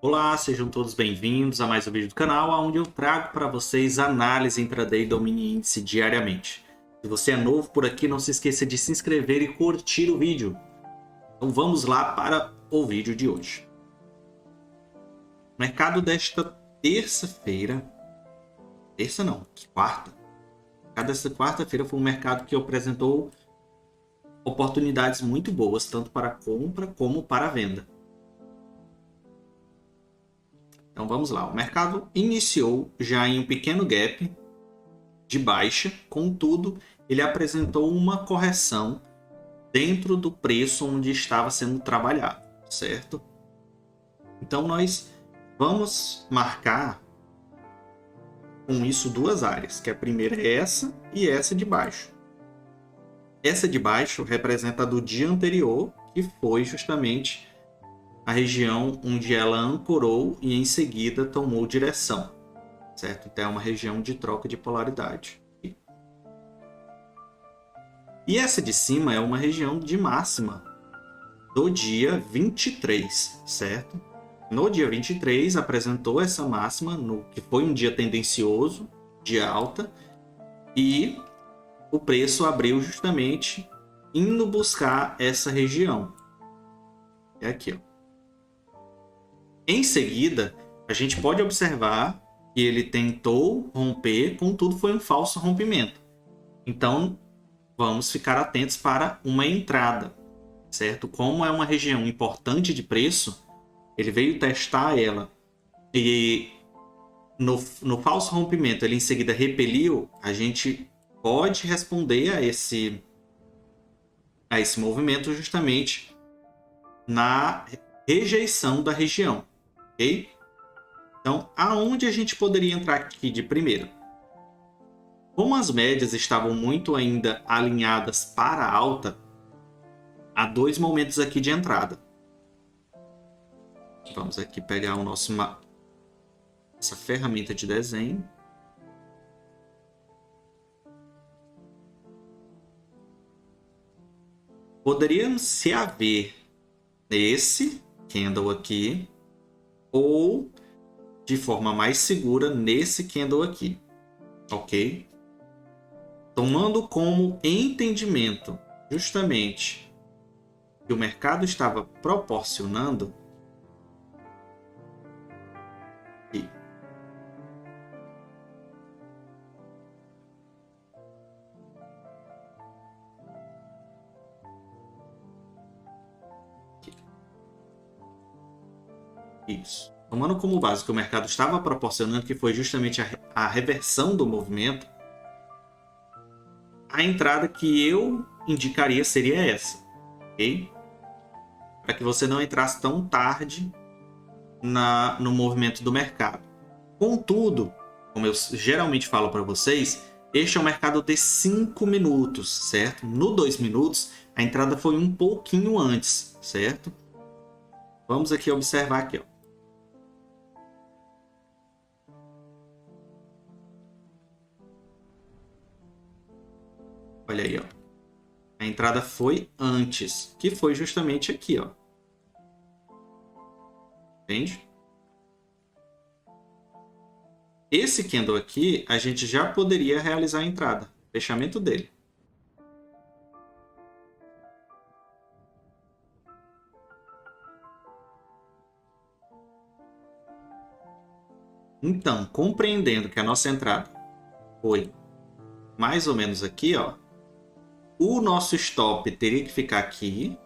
Olá, sejam todos bem-vindos a mais um vídeo do canal, onde eu trago para vocês análise intraday do mini índice diariamente. Se você é novo por aqui, não se esqueça de se inscrever e curtir o vídeo. Então vamos lá para o vídeo de hoje. Mercado desta terça-feira, quarta. Desta quarta-feira foi um mercado que apresentou oportunidades muito boas, tanto para compra como para venda. Então vamos lá, o mercado iniciou já em um pequeno gap de baixa, contudo ele apresentou uma correção dentro do preço onde estava sendo trabalhado, certo? Então nós vamos marcar com isso duas áreas, que a primeira é essa e essa de baixo. Essa de baixo representa a do dia anterior, que foi justamente a região onde ela ancorou e em seguida tomou direção, certo? Então é uma região de troca de polaridade. E essa de cima é uma região de máxima do dia 23, certo? No dia 23 apresentou essa máxima, que foi um dia tendencioso, de alta, e o preço abriu justamente indo buscar essa região. É aqui, ó. Em seguida, a gente pode observar que ele tentou romper, contudo foi um falso rompimento. Então, vamos ficar atentos para uma entrada, certo? Como é uma região importante de preço, ele veio testar ela e no falso rompimento ele em seguida repeliu, a gente pode responder a esse movimento justamente na rejeição da região. Okay? Então, aonde a gente poderia entrar aqui de primeiro? Como as médias estavam muito ainda alinhadas para a alta, há dois momentos aqui de entrada. Vamos aqui pegar essa ferramenta de desenho. Poderíamos se haver nesse candle aqui, ou de forma mais segura nesse candle aqui, ok? Tomando como entendimento justamente que o mercado estava proporcionando aqui. Isso. Tomando como base que o mercado estava proporcionando, que foi justamente a reversão do movimento, a entrada que eu indicaria seria essa, ok? Para que você não entrasse tão tarde no movimento do mercado. Contudo, como eu geralmente falo para vocês, este é um mercado de 5 minutos, certo? No 2 minutos, a entrada foi um pouquinho antes, certo? Vamos aqui observar aqui, ó. Olha aí, ó. A entrada foi antes, que foi justamente aqui, ó. Entende? Esse candle aqui, a gente já poderia realizar a entrada. Fechamento dele. Então, compreendendo que a nossa entrada foi mais ou menos aqui, ó. O nosso stop teria que ficar aqui.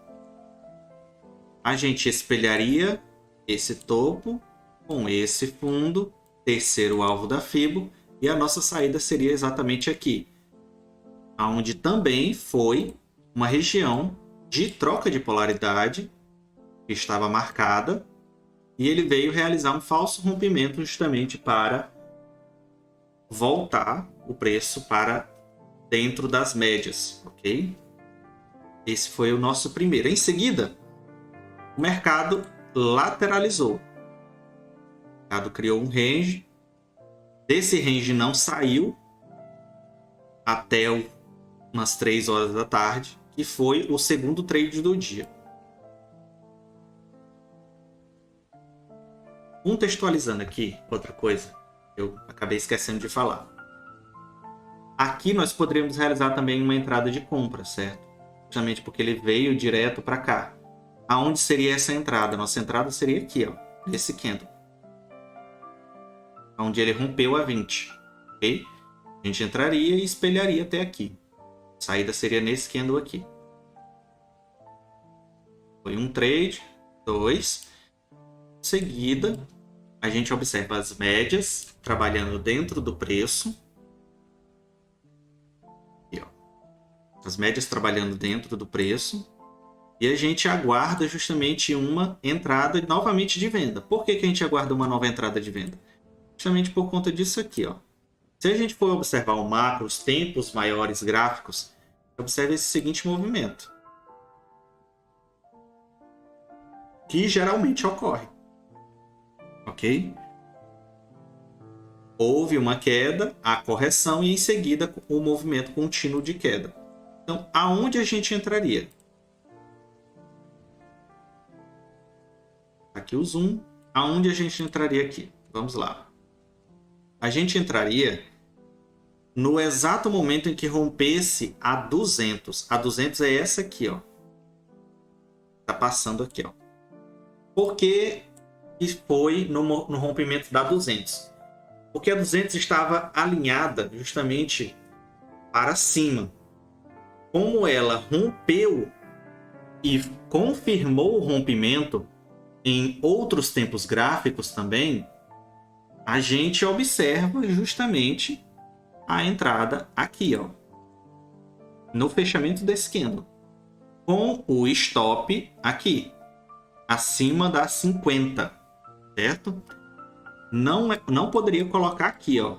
A gente espelharia esse topo com esse fundo, terceiro alvo da Fibo, e a nossa saída seria exatamente aqui, onde também foi uma região de troca de polaridade que estava marcada, e ele veio realizar um falso rompimento justamente para voltar o preço para dentro das médias, ok? Esse foi o nosso primeiro. Em seguida, o mercado lateralizou. O mercado criou um range. Desse range não saiu até umas 3 horas da tarde, que foi o segundo trade do dia. Contextualizando aqui, outra coisa, eu acabei esquecendo de falar. Aqui nós poderíamos realizar também uma entrada de compra, certo? Justamente porque ele veio direto para cá. Aonde seria essa entrada? Nossa entrada seria aqui, ó, nesse candle. Onde ele rompeu a 20, ok? A gente entraria e espelharia até aqui. A saída seria nesse candle aqui. Foi um trade, 2. Em seguida, a gente observa as médias trabalhando dentro do preço. Aqui, ó. As médias trabalhando dentro do preço. E a gente aguarda justamente uma entrada novamente de venda. Por que a gente aguarda uma nova entrada de venda? Justamente por conta disso aqui, ó. Se a gente for observar o macro, os tempos maiores gráficos, observe esse seguinte movimento, que geralmente ocorre, ok? Houve uma queda, a correção e em seguida o movimento contínuo de queda. Então, aonde a gente entraria? Aqui o zoom. Aonde a gente entraria aqui? Vamos lá. A gente entraria no exato momento em que rompesse a 200. A 200 é essa aqui, ó. Tá passando aqui, ó. Por que foi no rompimento da 200? Porque a 200 estava alinhada justamente para cima. Como ela rompeu e confirmou o rompimento em outros tempos gráficos também, a gente observa justamente a entrada aqui, ó, no fechamento desse candle, com o stop aqui, acima da 50, certo? Não poderia colocar aqui, ó,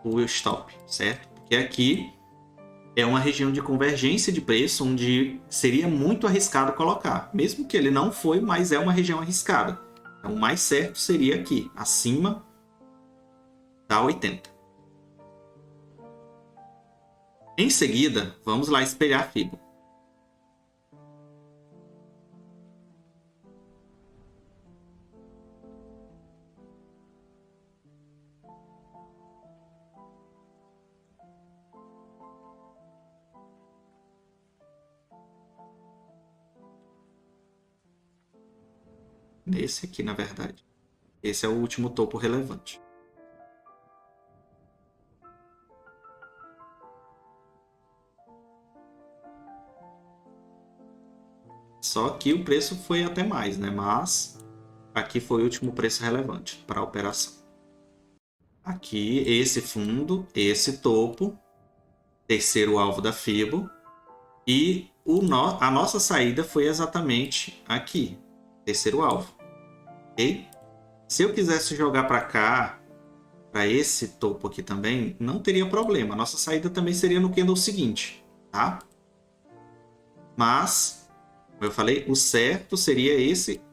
o stop, certo? Porque aqui é uma região de convergência de preço onde seria muito arriscado colocar, mesmo que ele não foi, mas é uma região arriscada. Então, o mais certo seria aqui, acima da 80. Em seguida, vamos lá espelhar a Fibo. Nesse aqui, na verdade. Esse é o último topo relevante. Só que o preço foi até mais, né? Mas aqui foi o último preço relevante para a operação. Aqui, esse fundo, esse topo, terceiro alvo da Fibo. E a nossa saída foi exatamente aqui, terceiro alvo. Ok? Se eu quisesse jogar para cá, para esse topo aqui também, não teria problema. A nossa saída também seria no candle seguinte, tá? Mas, como eu falei, o certo seria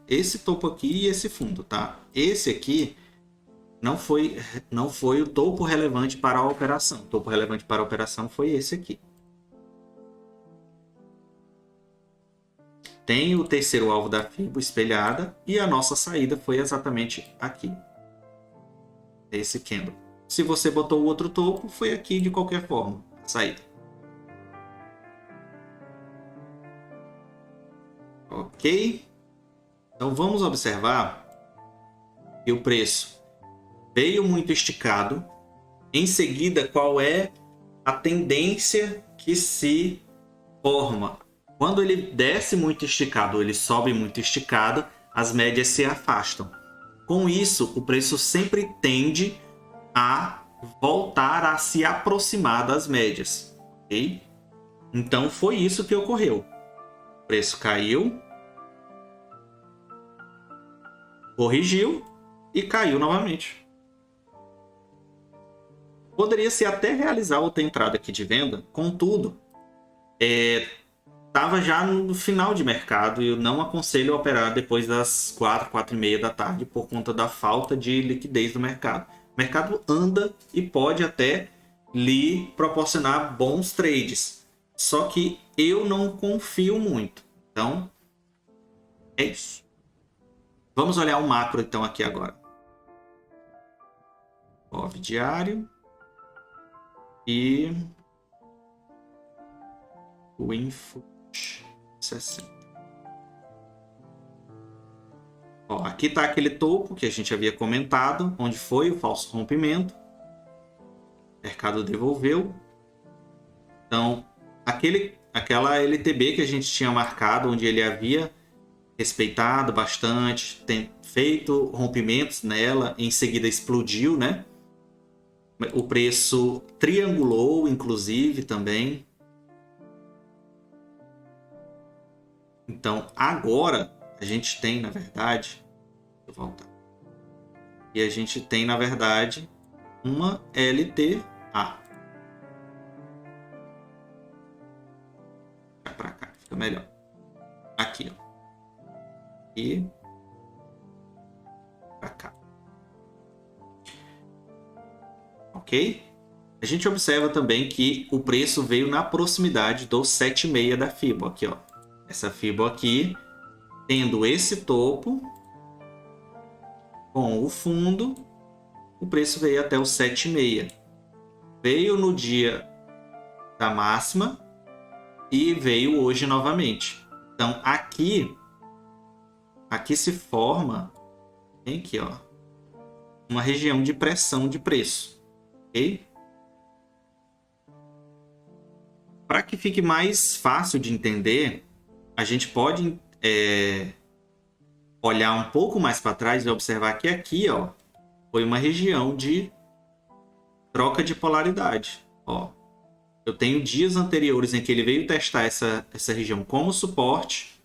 esse topo aqui e esse fundo, tá? Esse aqui não foi o topo relevante para a operação. O topo relevante para a operação foi esse aqui. Tem o terceiro alvo da Fibo espelhada e a nossa saída foi exatamente aqui. Esse candle. Se você botou o outro topo, foi aqui de qualquer forma, a saída. Ok? Então vamos observar que o preço veio muito esticado. Em seguida, qual é a tendência que se forma? Quando ele desce muito esticado, ou ele sobe muito esticado, as médias se afastam. Com isso, o preço sempre tende a voltar a se aproximar das médias. Okay? Então, foi isso que ocorreu. O preço caiu, corrigiu e caiu novamente. Poderia-se até realizar outra entrada aqui de venda, contudo, estava já no final de mercado e eu não aconselho a operar depois das 4, 4 e meia da tarde por conta da falta de liquidez do mercado. O mercado anda e pode até lhe proporcionar bons trades, só que eu não confio muito. Então, é isso. Vamos olhar o macro então aqui agora. OV diário e o Info 60. Ó, aqui está aquele topo que a gente havia comentado, onde foi o falso rompimento. O mercado devolveu. Então, aquela LTB que a gente tinha marcado, onde ele havia respeitado bastante, tem feito rompimentos nela, em seguida explodiu, né? O preço triangulou, inclusive, também. Então, agora, a gente tem, na verdade... Deixa eu voltar. E a gente tem, na verdade, uma LTA. Vai pra cá, fica melhor. Aqui, ó. E pra cá. Ok? A gente observa também que o preço veio na proximidade do 7,6 da Fibo. Aqui, ó. Essa Fibo aqui, tendo esse topo com o fundo, o preço veio até o 7,6. Veio no dia da máxima e veio hoje novamente. Então, aqui se forma, aqui, ó, uma região de pressão de preço. Ok? Para que fique mais fácil de entender, a gente pode olhar um pouco mais para trás e observar que aqui, ó, foi uma região de troca de polaridade. Ó, eu tenho dias anteriores em que ele veio testar essa região como suporte,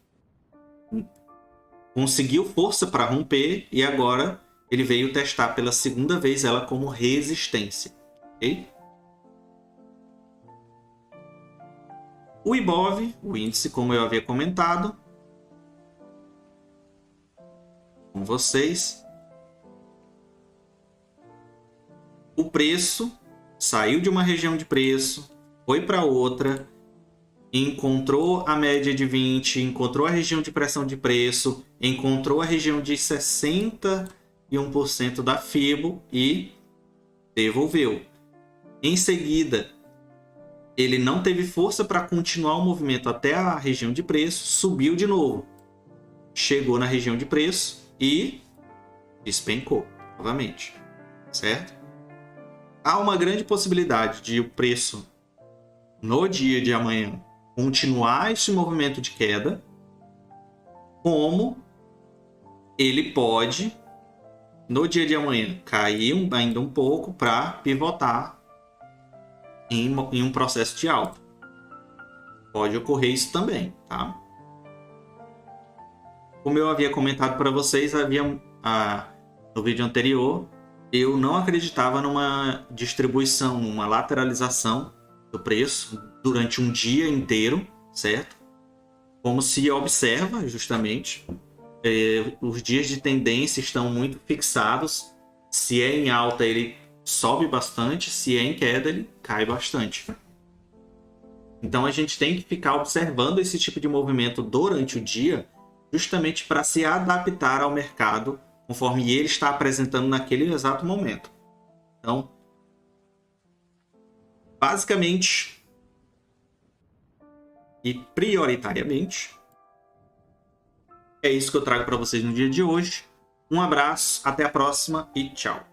conseguiu força para romper e agora ele veio testar pela segunda vez ela como resistência. Ok? O IBOV, o índice, como eu havia comentado com vocês, o preço saiu de uma região de preço, foi para outra, encontrou a média de 20, encontrou a região de pressão de preço, encontrou a região de 61% da Fibo e devolveu. Em seguida, ele não teve força para continuar o movimento até a região de preço, subiu de novo, chegou na região de preço e despencou novamente, certo? Há uma grande possibilidade de o preço no dia de amanhã continuar esse movimento de queda, como ele pode no dia de amanhã cair ainda um pouco para pivotar em um processo de alta. Pode ocorrer isso também, tá? Como eu havia comentado para vocês, no vídeo anterior, eu não acreditava numa distribuição, numa lateralização do preço durante um dia inteiro, certo? Como se observa, justamente, os dias de tendência estão muito fixados. Se é em alta, ele sobe bastante, se é em queda, ele cai bastante. Então a gente tem que ficar observando esse tipo de movimento durante o dia, justamente para se adaptar ao mercado conforme ele está apresentando naquele exato momento. Então, basicamente e prioritariamente, é isso que eu trago para vocês no dia de hoje. Um abraço, até a próxima e tchau.